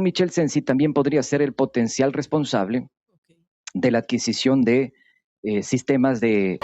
Michel Sensi también podría ser el potencial responsable de la adquisición de sistemas de...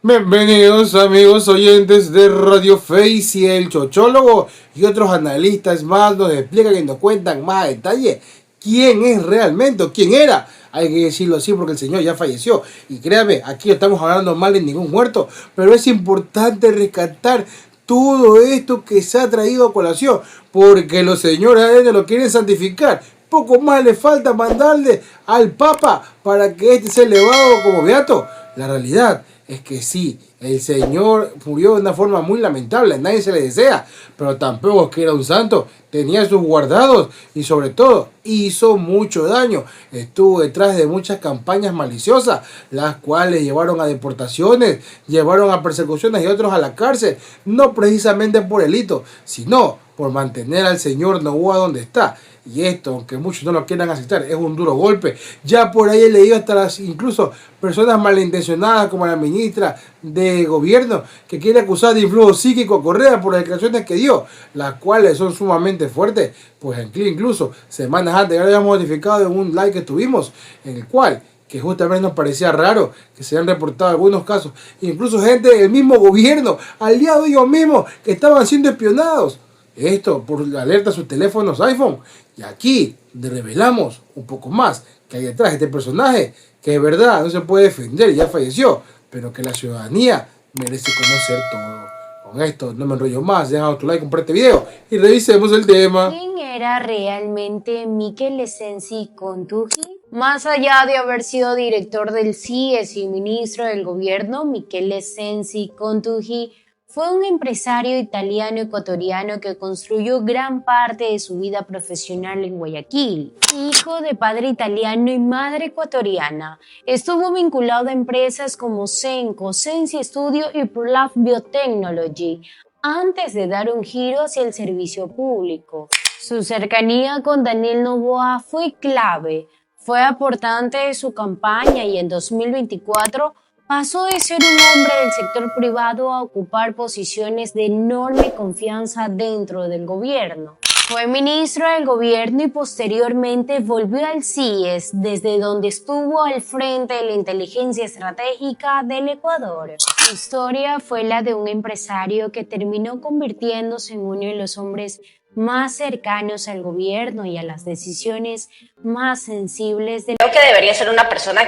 Bienvenidos amigos oyentes de Radio Face, y el Chochólogo y otros analistas más nos explican y nos cuentan más a detalle quién es realmente o quién era. Hay que decirlo así porque el señor ya falleció. Y créame, aquí no estamos hablando mal de ningún muerto, pero es importante rescatar todo esto que se ha traído a colación, porque los señores ADN lo quieren santificar. Poco más le falta mandarle al Papa para que este sea elevado como beato. La realidad es que sí, el señor murió de una forma muy lamentable, a nadie se le desea, pero tampoco es que era un santo, tenía sus guardados y sobre todo hizo mucho daño, estuvo detrás de muchas campañas maliciosas, las cuales llevaron a deportaciones, llevaron a persecuciones y otros a la cárcel, no precisamente por el hito, sino por mantener al señor Noboa donde está. Y esto, aunque muchos no lo quieran aceptar, es un duro golpe. Ya por ahí he leído hasta incluso personas malintencionadas como la ministra de gobierno que quiere acusar de influjo psíquico a Correa por las declaraciones que dio, las cuales son sumamente fuertes. Pues incluso semanas antes ya lo habíamos notificado en un live que tuvimos, en el cual que justamente nos parecía raro que se han reportado algunos casos, incluso gente del mismo gobierno, aliados ellos mismos, que estaban siendo espionados. Esto por alerta a sus teléfonos iPhone. Y aquí revelamos un poco más que hay detrás de este personaje, que es verdad, no se puede defender, ya falleció, pero que la ciudadanía merece conocer todo. Con esto no me enrollo más, deja tu like, comparte video y revisemos el tema. ¿Quién era realmente Michel Sensi Contugi? Más allá de haber sido director del CIES y ministro del gobierno, Michel Sensi Contugi fue un empresario italiano-ecuatoriano que construyó gran parte de su vida profesional en Guayaquil. Hijo de padre italiano y madre ecuatoriana, estuvo vinculado a empresas como Senco, Sensi Studio y ProLab Biotechnology, antes de dar un giro hacia el servicio público. Su cercanía con Daniel Noboa fue clave, fue aportante de su campaña y en 2024 pasó de ser un hombre del sector privado a ocupar posiciones de enorme confianza dentro del gobierno. Fue ministro del gobierno y posteriormente volvió al CIES, desde donde estuvo al frente de la inteligencia estratégica del Ecuador. Su historia fue la de un empresario que terminó convirtiéndose en uno de los hombres más cercanos al gobierno y a las decisiones más sensibles del... Creo que debería ser una persona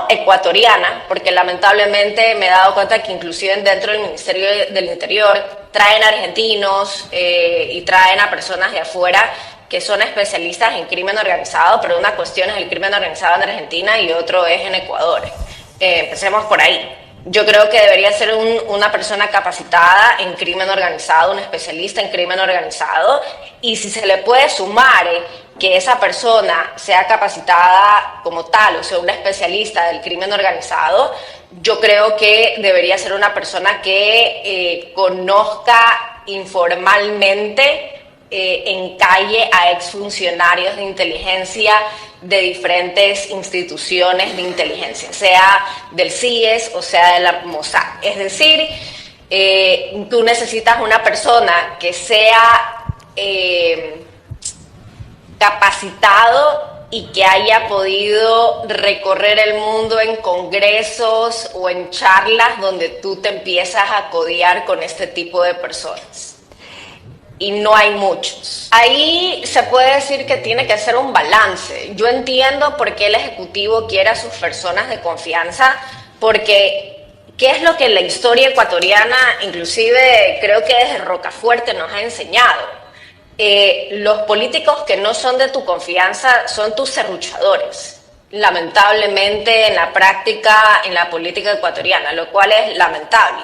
ecuatoriana, porque lamentablemente me he dado cuenta que inclusive dentro del Ministerio del Interior traen argentinos y traen a personas de afuera que son especialistas en crimen organizado, pero una cuestión es el crimen organizado en Argentina y otro es en Ecuador. Empecemos por ahí. Yo creo que debería ser una persona capacitada en crimen organizado, un especialista en crimen organizado, y si se le puede sumar que esa persona sea capacitada como tal, o sea, una especialista del crimen organizado, yo creo que debería ser una persona que conozca informalmente en calle a exfuncionarios de inteligencia de diferentes instituciones de inteligencia, sea del CIES o sea de la Mossad. Es decir, tú necesitas una persona que sea capacitado y que haya podido recorrer el mundo en congresos o en charlas donde tú te empiezas a codear con este tipo de personas. Y no hay muchos. Ahí se puede decir que tiene que ser un balance. Yo entiendo por qué el Ejecutivo quiere a sus personas de confianza, porque ¿qué es lo que la historia ecuatoriana, inclusive creo que desde Rocafuerte, nos ha enseñado? Los políticos que no son de tu confianza son tus serruchadores, lamentablemente en la práctica, en la política ecuatoriana, lo cual es lamentable.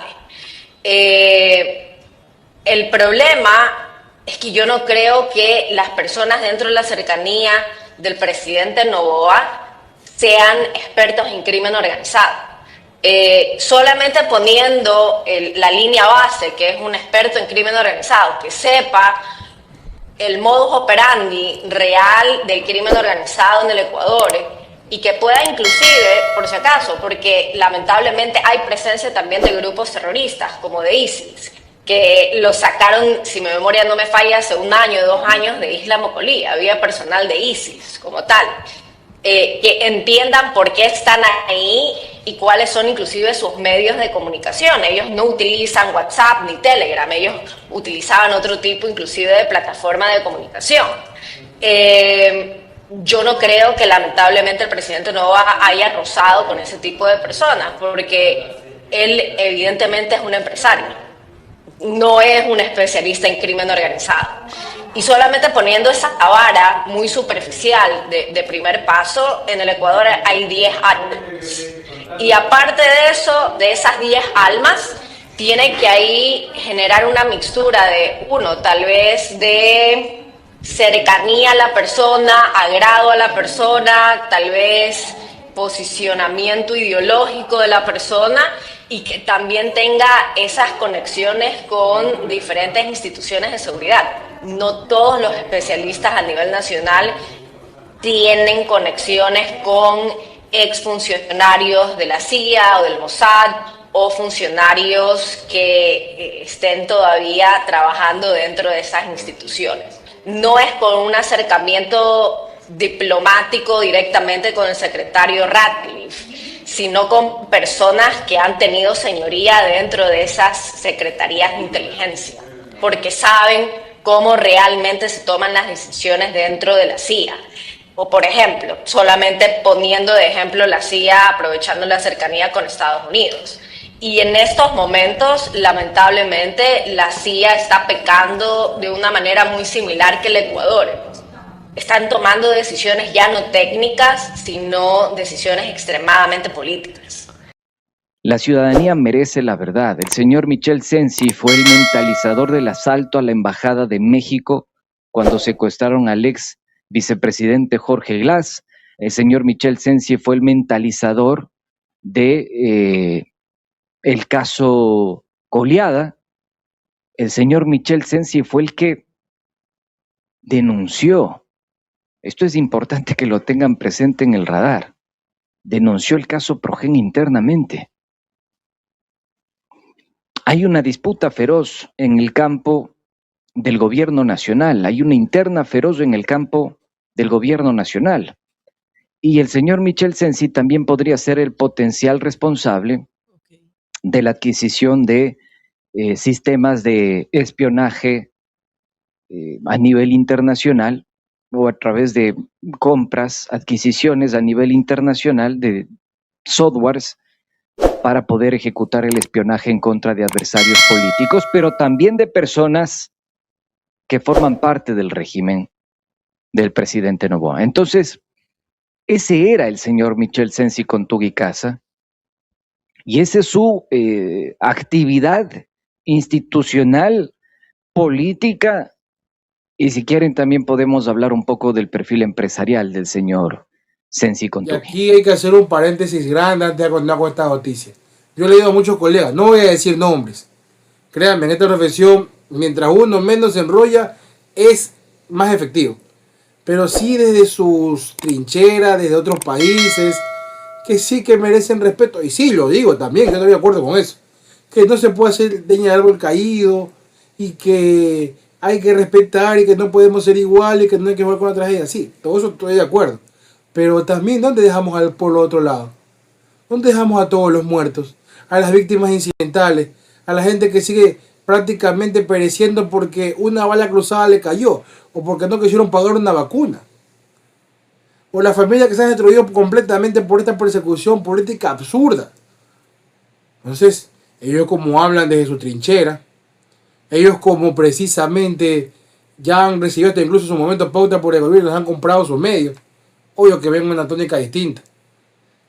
El problema es que yo no creo que las personas dentro de la cercanía del presidente Noboa sean expertos en crimen organizado. Solamente poniendo la línea base, que es un experto en crimen organizado, que sepa el modus operandi real del crimen organizado en el Ecuador y que pueda inclusive, por si acaso, porque lamentablemente hay presencia también de grupos terroristas como de ISIS, que lo sacaron, si mi memoria no me falla, hace 1 año, 2 años de Isla Mocolí. Había personal de ISIS como tal. Que entiendan por qué están ahí y cuáles son inclusive sus medios de comunicación. Ellos no utilizan WhatsApp ni Telegram, ellos utilizaban otro tipo inclusive de plataforma de comunicación. Yo no creo que lamentablemente el presidente Noboa haya rozado con ese tipo de personas, porque él evidentemente es un empresario, no es un especialista en crimen organizado. Y solamente poniendo esa vara muy superficial de primer paso, en el Ecuador hay 10 almas. Y aparte de eso, de esas 10 almas, tiene que ahí generar una mixtura de, tal vez de cercanía a la persona, agrado a la persona, tal vez posicionamiento ideológico de la persona, y que también tenga esas conexiones con diferentes instituciones de seguridad. No todos los especialistas a nivel nacional tienen conexiones con exfuncionarios de la CIA o del Mossad o funcionarios que estén todavía trabajando dentro de esas instituciones. No es con un acercamiento diplomático directamente con el secretario Ratcliffe, sino con personas que han tenido señoría dentro de esas secretarías de inteligencia, porque saben cómo realmente se toman las decisiones dentro de la CIA. O, por ejemplo, solamente poniendo de ejemplo la CIA aprovechando la cercanía con Estados Unidos. Y en estos momentos, lamentablemente, la CIA está pecando de una manera muy similar que el Ecuador. Están tomando decisiones ya no técnicas, sino decisiones extremadamente políticas. La ciudadanía merece la verdad. El señor Michel Sensi fue el mentalizador del asalto a la Embajada de México cuando secuestraron al ex vicepresidente Jorge Glass. El señor Michel Sensi fue el mentalizador de el caso Goliada. El señor Michel Sensi fue el que denunció. Esto es importante que lo tengan presente en el radar. Denunció el caso Progen internamente. Hay una disputa feroz en el campo del gobierno nacional, hay una interna feroz en el campo del gobierno nacional. Y el señor Michel Sensi también podría ser el potencial responsable de la adquisición de sistemas de espionaje a nivel internacional o a través de compras, adquisiciones a nivel internacional de softwares para poder ejecutar el espionaje en contra de adversarios políticos, pero también de personas que forman parte del régimen del presidente Noboa. Entonces, ese era el señor Michel Sensi Contugui Caza, y esa es su actividad institucional, política, y si quieren también podemos hablar un poco del perfil empresarial del señor Sensi Contugui. Y aquí hay que hacer un paréntesis grande antes de continuar con esta noticia. Yo he leído a muchos colegas, no voy a decir nombres. Créanme, en esta profesión, mientras uno menos se enrolla, es más efectivo. Pero sí desde sus trincheras, desde otros países, que sí que merecen respeto. Y sí, lo digo también, yo estoy de acuerdo con eso. Que no se puede hacer leña de árbol caído y que hay que respetar y que no podemos ser iguales y que no hay que jugar con la tragedia. Sí, todo eso estoy de acuerdo. Pero también, ¿dónde dejamos al pueblo otro lado? ¿Dónde dejamos a todos los muertos? A las víctimas incidentales, a la gente que sigue prácticamente pereciendo porque una bala cruzada le cayó o porque no quisieron pagar una vacuna, o la familia que se ha destruido completamente por esta persecución política absurda. Entonces, ellos como hablan desde su trinchera, ellos como precisamente ya han recibido hasta incluso en su momento pauta por el gobierno, les han comprado sus medios, obvio que ven una tónica distinta.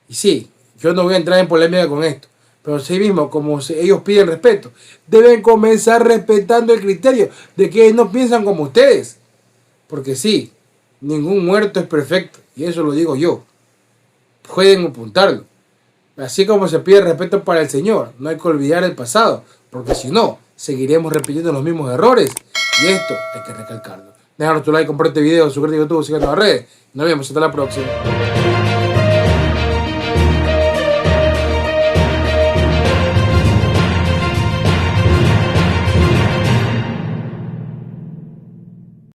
Y sí, yo no voy a entrar en polémica con esto, pero sí mismo, como ellos piden respeto, deben comenzar respetando el criterio de que ellos no piensan como ustedes. Porque sí, ningún muerto es perfecto, y eso lo digo yo. Pueden apuntarlo. Así como se pide respeto para el Señor, no hay que olvidar el pasado, porque si no, seguiremos repitiendo los mismos errores, y esto hay que recalcarlo. Déjanos tu like, comparte este video, suscríbete a YouTube, síguenos en las redes. Nos vemos hasta la próxima.